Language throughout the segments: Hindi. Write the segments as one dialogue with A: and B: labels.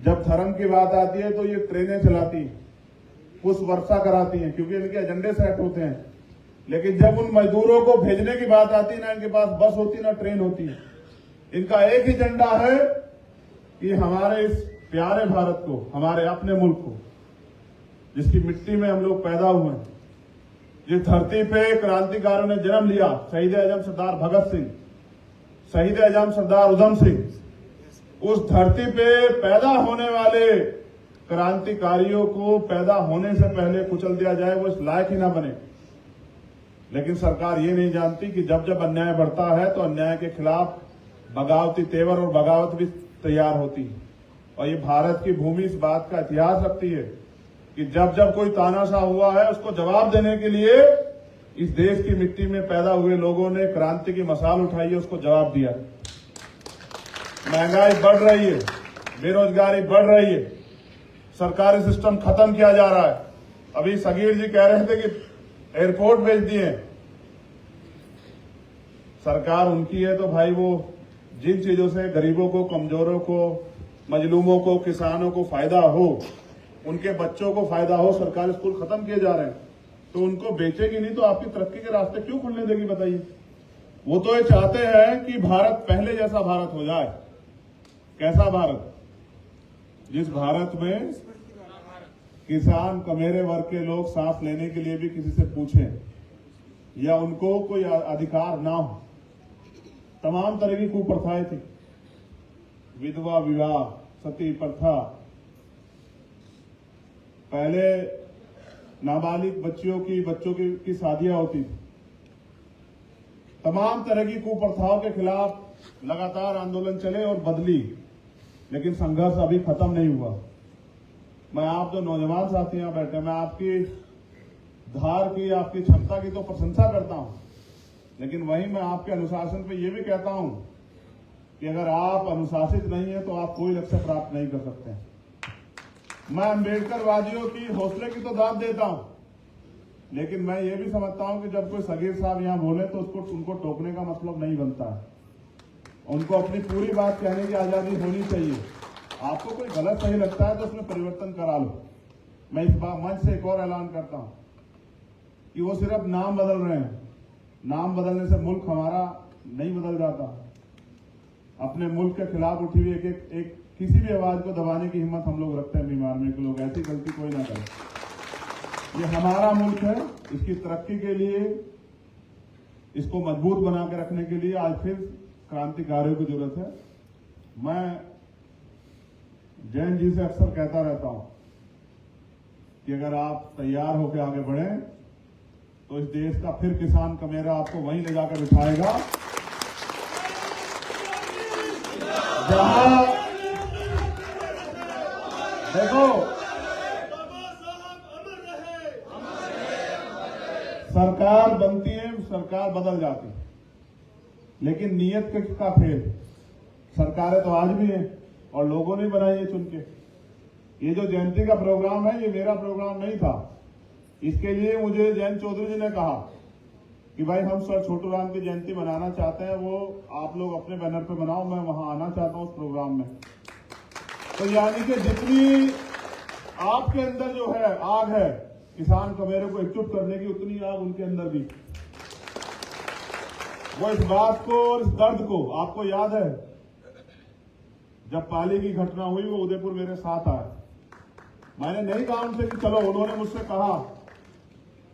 A: जब धर्म की बात आती है तो ये ट्रेनें चलाती हैं, पुष्प वर्षा कराती हैं, क्योंकि इनके एजेंडे सेट होते हैं। लेकिन जब उन मजदूरों को भेजने की बात आती है, ना इनके पास बस होती ना ट्रेन होती है। इनका एक ही एजेंडा है कि हमारे इस प्यारे भारत को, हमारे अपने मुल्क को, जिसकी मिट्टी में हम लोग पैदा हुए हैं, जिस धरती पे क्रांतिकारियों ने जन्म लिया, शहीद आजम सरदार भगत सिंह, शहीद आजम सरदार उधम सिंह, उस धरती पे पैदा होने वाले क्रांतिकारियों को पैदा होने से पहले कुचल दिया जाए, वो इस लायक ही ना बने। लेकिन सरकार ये नहीं जानती कि जब जब अन्याय बढ़ता है तो अन्याय के खिलाफ बगावती तेवर और बगावत भी तैयार होती है। और ये भारत की भूमि इस बात का इतिहास रखती है कि जब जब कोई तानाशाह हुआ है, उसको जवाब देने के लिए इस देश की मिट्टी में पैदा हुए लोगों ने क्रांति की मशाल उठाई है, उसको जवाब दिया। महंगाई बढ़ रही है, बेरोजगारी बढ़ रही है, सरकारी सिस्टम खत्म किया जा रहा है। अभी सगीर जी कह रहे थे कि एयरपोर्ट भेज दिए। सरकार उनकी है तो भाई वो जिन चीजों से गरीबों को, कमजोरों को, मजलूमों को, किसानों को फायदा हो, उनके बच्चों को फायदा हो, सरकारी स्कूल खत्म किए जा रहे हैं, तो उनको बेचेगी नहीं तो आपकी तरक्की के रास्ते क्यों खुलने देगी बताइए। वो तो ये चाहते हैं कि भारत पहले जैसा भारत हो जाए। कैसा भारत? जिस भारत में किसान, कमेरे वर्ग के लोग सांस लेने के लिए भी किसी से पूछें या उनको कोई अधिकार ना हो। तमाम तरह की कुप्रथाएं थी, विधवा विवाह, सती प्रथा, पहले नाबालिग बच्चों की शादियां होती थी। तमाम तरह की कुप्रथाओं के खिलाफ लगातार आंदोलन चले और बदली, लेकिन संघर्ष अभी खत्म नहीं हुआ। मैं आप जो नौजवान साथी यहां बैठे, मैं आपकी धार की, आपकी क्षमता की तो प्रशंसा करता हूं, लेकिन वहीं मैं आपके अनुशासन पे ये भी कहता हूं कि अगर आप अनुशासित नहीं है तो आप कोई लक्ष्य प्राप्त नहीं कर सकते। मैं अम्बेडकरवादियों की हौसले की तो दाद देता हूं, लेकिन मैं ये भी समझता हूं कि जब कोई सगीर साहब यहां बोले तो उनको टोकने का मतलब नहीं बनता है। उनको अपनी पूरी बात कहने की आजादी होनी चाहिए। आपको कोई गलत सही लगता है तो उसमें परिवर्तन करा लो। मैं इस बार मंच से एक और ऐलान करता हूं कि वो सिर्फ नाम बदल रहे हैं। नाम बदलने से मुल्क हमारा नहीं बदल जाता। अपने मुल्क के खिलाफ उठी हुई एक किसी भी आवाज को दबाने की हिम्मत हम लोग रखते हैं। बीमार में के लोग, ऐसी गलती कोई ना करे। ये हमारा मुल्क है, इसकी तरक्की के लिए, इसको मजबूत बना के रखने के लिए आज फिर क्रांतिकारियों की जरूरत है। मैं जैन जी से अक्सर कहता रहता हूं कि अगर आप तैयार होकर आगे बढ़े तो इस देश का फिर किसान कमेरा आपको वहीं ले जाकर बिठाएगा जहां, देखो, सरकार बनती है, सरकार बदल जाती है, लेकिन नीयत का फेल। सरकारें तो आज भी हैं और लोगों ने बनाई है चुन के। ये जो जयंती का प्रोग्राम है, ये मेरा प्रोग्राम नहीं था। इसके लिए मुझे जयंत चौधरी जी ने कहा कि भाई हम सर छोटू राम की जयंती मनाना चाहते हैं, वो आप लोग अपने बैनर पे बनाओ, मैं वहां आना चाहता हूं उस प्रोग्राम में। तो यानी कि जितनी आपके अंदर जो है आग है किसान कमेरे को एकजुट करने की, उतनी आग उनके अंदर भी। वो इस बात को और इस दर्द को, आपको याद है जब पाली की घटना हुई, वो उदयपुर मेरे साथ आए। मैंने नहीं कहा उनसे कि चलो, उन्होंने मुझसे कहा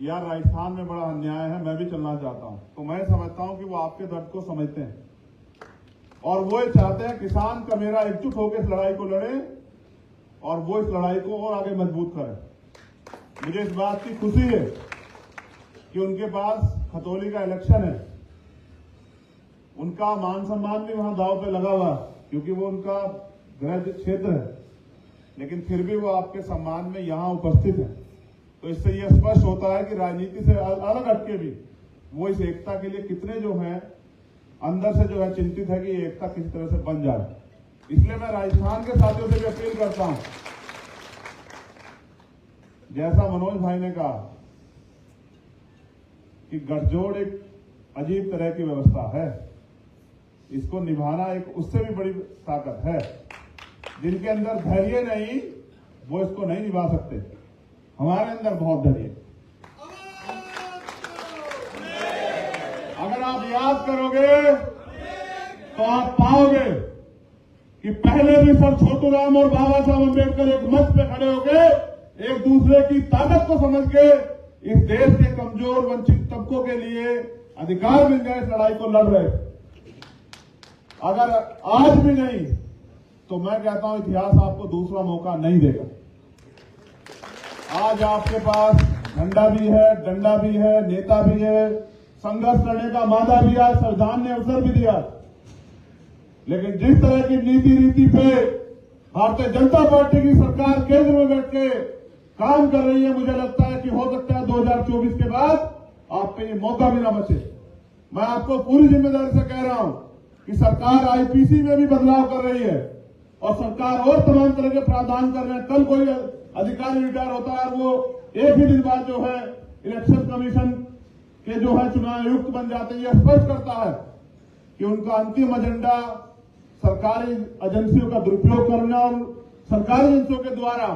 A: यार राजस्थान में बड़ा अन्याय है, मैं भी चलना चाहता हूं। तो मैं समझता हूं कि वो आपके दर्द को समझते हैं और वो चाहते हैं किसान का मेरा एकजुट होकर इस लड़ाई को लड़े और वो इस लड़ाई को और आगे मजबूत करें। मुझे इस बात की खुशी है कि उनके पास खतौली का इलेक्शन है, उनका मान सम्मान भी वहां दांव पे लगा हुआ है क्योंकि वो उनका गृह क्षेत्र है, लेकिन फिर भी वो आपके सम्मान में यहां उपस्थित है। तो इससे यह स्पष्ट होता है कि राजनीति से अलग हटके भी वो इस एकता के लिए कितने जो है अंदर से जो है चिंतित है कि ये एकता किसी तरह से बन जाए। इसलिए मैं राजस्थान के साथियों से भी अपील करता हूं, जैसा मनोज भाई ने कहा कि गठजोड़ एक अजीब तरह की व्यवस्था है, इसको निभाना एक उससे भी बड़ी ताकत है। जिनके अंदर धैर्य नहीं, वो इसको नहीं निभा सकते। हमारे अंदर बहुत धैर्य है। अगर आप याद करोगे तो आप पाओगे कि पहले भी सर छोटूराम और बाबा साहब अम्बेडकर एक मंच पे खड़े होकर एक दूसरे की ताकत को समझ के इस देश के कमजोर वंचित तबकों के लिए अधिकार मिल जाए इस लड़ाई को लड़ रहे। अगर आज भी नहीं तो मैं कहता हूं इतिहास आपको दूसरा मौका नहीं देगा। आज आपके पास झंडा भी है, डंडा भी है, नेता भी है, संघर्ष करने का मादा भी है, संविधान ने अवसर भी दिया। लेकिन जिस तरह की नीति रीति पे भारतीय जनता पार्टी की सरकार केंद्र में बैठ के काम कर रही है, मुझे लगता है कि हो सकता है 2024 के बाद आप पे ये मौका भी ना बचे। मैं आपको पूरी जिम्मेदारी से कह रहा हूं कि सरकार आईपीसी में भी बदलाव कर रही है और सरकार और तमाम तरह के प्रावधान कर रहे हैं। कल कोई अधिकारी रिटायर होता है, वो एक ही दिन बाद जो है इलेक्शन कमीशन के जो है चुनाव आयुक्त बन जाते हैं। यह स्पष्ट करता है कि उनका अंतिम एजेंडा सरकारी एजेंसियों का दुरुपयोग करना और सरकारी एजेंसियों के द्वारा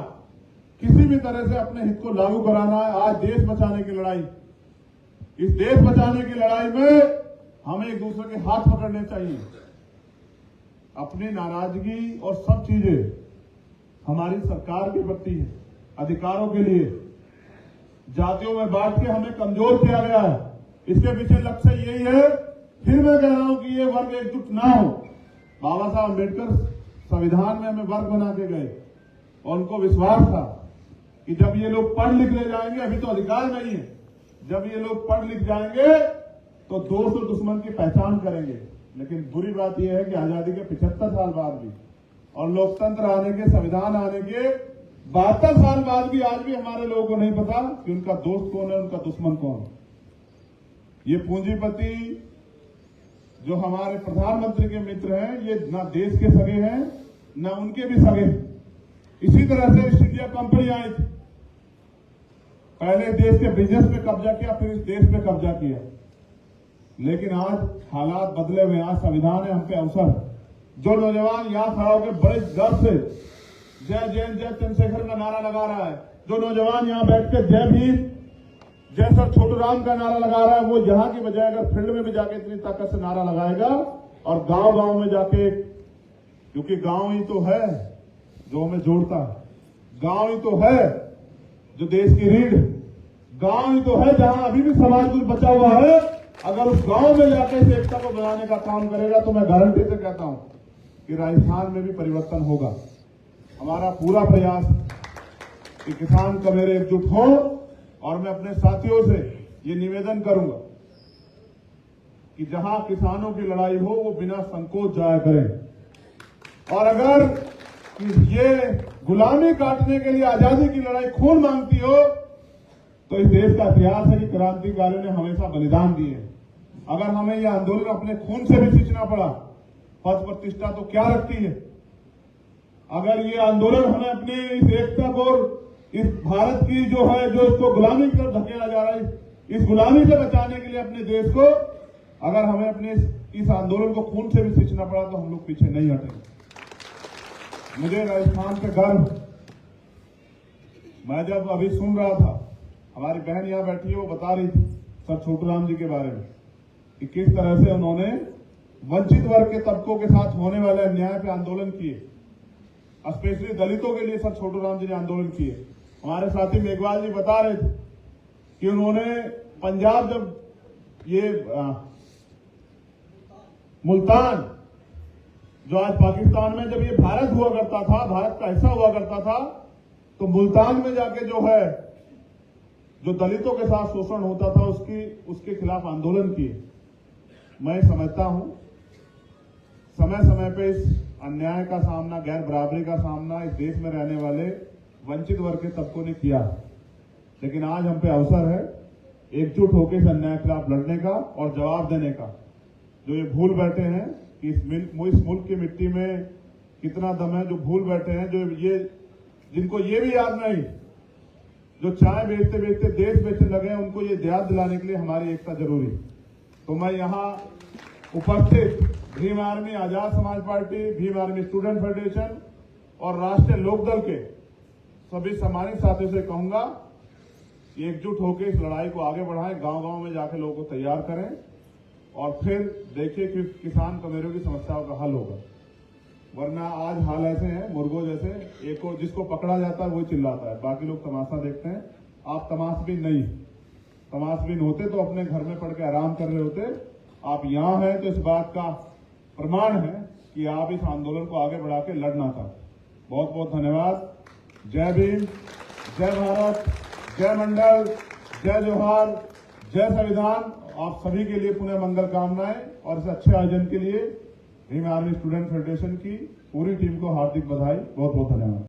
A: किसी भी तरह से अपने हित को लागू कराना है। आज देश बचाने की लड़ाई, इस देश बचाने की लड़ाई में हमें एक दूसरे के हाथ पकड़ने चाहिए। अपनी नाराजगी और सब चीजें हमारी सरकार के प्रति है, अधिकारों के लिए जातियों में बांट के हमें कमजोर किया गया है। इसके पीछे लक्ष्य यही है। फिर मैं कह रहा हूं कि ये वर्ग एकजुट ना हो। बाबा साहब अम्बेडकर संविधान में हमें वर्ग बना के गए और उनको विश्वास था कि जब ये लोग पढ़ लिख ले जाएंगे, अभी तो अधिकार नहीं है, जब ये लोग पढ़ लिख जाएंगे तो दोस्त और दुश्मन की पहचान करेंगे। लेकिन बुरी बात यह है कि आजादी के 75 साल बाद भी और लोकतंत्र आने के, संविधान आने के 72 साल बाद भी आज भी हमारे लोगों को नहीं पता कि उनका दोस्त कौन है, उनका दुश्मन कौन है। ये पूंजीपति जो हमारे प्रधानमंत्री के मित्र हैं, ये ना देश के सगे हैं ना उनके भी सगे। इसी तरह से ईस्ट इंडिया कंपनी आई थी, पहले देश के बिजनेस पे कब्जा किया, फिर इस देश पे कब्जा किया। लेकिन आज हालात बदले हुए, आज संविधान है, हम पे अवसर है। जो नौजवान यहां खड़ा होकर बड़े गर्व से जय जैन जय चंद्रशेखर का नारा लगा रहा है, जो नौजवान यहां बैठकर जय भीम जय सर छोटूराम का नारा लगा रहा है, वो यहां की बजाय अगर फील्ड में भी जाके इतनी ताकत से नारा लगाएगा और गांव गांव में जाके, क्योंकि गांव ही तो है जो हमें जोड़ता है, गांव ही तो है जो देश की रीढ़, गांव ही तो है जहां अभी भी समाज कुछ बचा हुआ है। अगर उस गांव में जाके इस एकता को बनाने का काम करेगा तो मैं गारंटी से कहता हूं कि राजस्थान में भी परिवर्तन होगा। हमारा पूरा प्रयास कि किसान कमेरे एकजुट हो और मैं अपने साथियों से ये निवेदन करूंगा कि जहां किसानों की लड़ाई हो वो बिना संकोच जाया करें। और अगर ये गुलामी काटने के लिए आजादी की लड़ाई खून मांगती हो तो इस देश का इतिहास है कि क्रांतिकारियों ने हमेशा बलिदान दिए। अगर हमें यह आंदोलन अपने खून से भी सींचना पड़ा, पद प्रतिष्ठा तो क्या रखती है। अगर ये आंदोलन हमें अपनी इस एकता को, इस भारत की जो है, जो इसको गुलामी की तरफ धकेला जा रहा है, इस गुलामी से बचाने के लिए अपने देश को, अगर हमें अपने इस आंदोलन को खून से भी सींचना पड़ा तो हम लोग पीछे नहीं हटेंगे। मुझे राजस्थान पे गर्व, मैं जब अभी सुन रहा था, हमारी बहन यहां बैठी है, वो बता रही थी सर छोटूराम जी के बारे में कि किस तरह से उन्होंने वंचित वर्ग के तबकों के साथ होने वाले अन्याय पे आंदोलन किए, स्पेशली दलितों के लिए सर छोटूराम जी ने आंदोलन किए। हमारे साथी मेघवाल जी बता रहे थे कि उन्होंने पंजाब, जब ये मुल्तान जो आज पाकिस्तान में, जब ये भारत हुआ करता था, भारत का हिस्सा हुआ करता था, तो मुल्तान में जाके जो है, जो दलितों के साथ शोषण होता था उसके खिलाफ आंदोलन किए। मैं समझता हूं समय समय पे इस अन्याय का सामना, गैर बराबरी का सामना इस देश में रहने वाले वंचित वर्ग के तबकों ने किया, लेकिन आज हम पे अवसर है एकजुट होकर इस अन्याय के खिलाफ लड़ने का और जवाब देने का। जो ये भूल बैठे हैं कि इस मुल्क की मिट्टी में कितना दम है, जो भूल बैठे हैं, जो ये जिनको ये भी याद नहीं, जो चाय बेचते बेचते देश बेचने लगे हैं, उनको ये याद दिलाने के लिए हमारी एकता जरूरी। तो मैं यहाँ उपस्थित Bhim army Azad Samaj party, Bhim army student federation और राष्ट्रीय लोकदल के सभी सम्मानित साथियों से कहूंगा कि एकजुट होकर इस लड़ाई को आगे बढ़ाएं, गांव-गांव में जाकर लोगों को तैयार करें और फिर देखिए कि किसान कमेरों की समस्याओं का हल होगा। वरना आज हाल ऐसे हैं मुर्गों जैसे, एक को जिसको पकड़ा जाता है वही चिल्लाता है, बाकी लोग तमाशा देखते हैं। आप तमाशबीन होते तो अपने घर में पड़ के आराम कर रहे होते। आप यहां हैं तो इस बात का प्रमाण है कि आप इस आंदोलन को आगे बढ़ा के लड़ना चाहते। बहुत बहुत धन्यवाद। जय भीम, जय भारत, जय मंडल, जय जोहार, जय संविधान। आप सभी के लिए पुनः मंगल कामनाएं और इस अच्छे आयोजन के लिए भीम आर्मी स्टूडेंट फेडरेशन की पूरी टीम को हार्दिक बधाई। बहुत बहुत धन्यवाद।